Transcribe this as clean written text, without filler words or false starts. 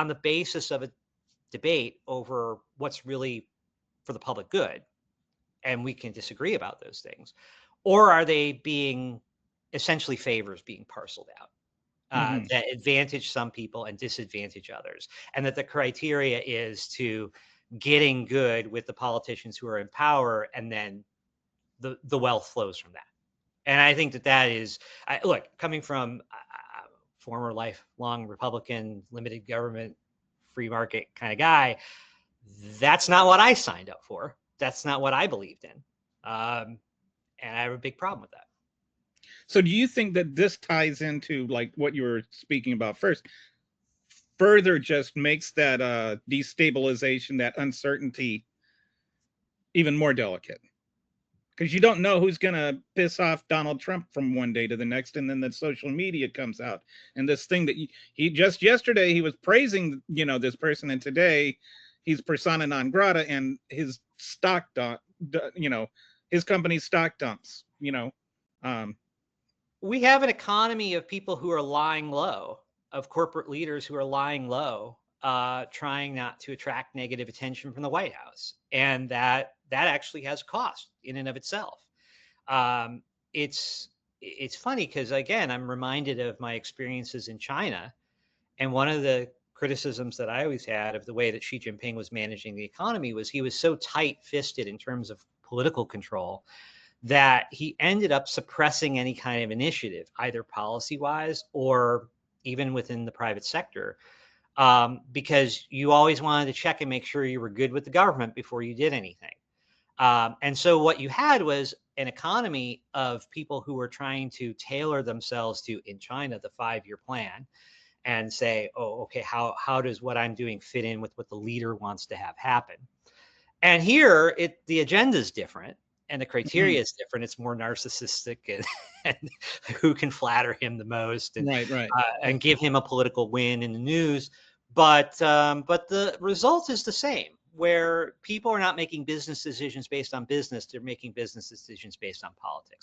on the basis of a debate over what's really for the public good, and we can disagree about those things, or are they being essentially favors being parceled out that advantage some people and disadvantage others, and that the criteria is to getting good with the politicians who are in power, and then the wealth flows from that. And I think that that is, look, coming from former lifelong Republican, limited government, free market kind of guy, that's not what I signed up for. That's not what I believed in. And I have a big problem with that. So do you think that this ties into like what you were speaking about first, further just makes that destabilization, that uncertainty even more delicate? Because you don't know who's going to piss off Donald Trump from one day to the next, and then the social media comes out, and this thing that he just yesterday he was praising, this person, and today he's persona non grata, and his his company's stock dumps. We have an economy of people who are lying low, of corporate leaders who are lying low, trying not to attract negative attention from the White House, and that actually has a cost in and of itself. It's funny because, again, I'm reminded of my experiences in China, and one of the criticisms that I always had of the way that Xi Jinping was managing the economy was he was so tight-fisted in terms of political control that he ended up suppressing any kind of initiative, either policy-wise or even within the private sector, because you always wanted to check and make sure you were good with the government before you did anything. And so what you had was an economy of people who were trying to tailor themselves to, in China, the 5-year plan, and say, oh, okay, how does what I'm doing fit in with what the leader wants to have happen? And here, the agenda is different. And the criteria is different. It's more narcissistic, and who can flatter him the most, and Right. and give him a political win in the news. But the result is the same, where people are not making business decisions based on business; they're making business decisions based on politics.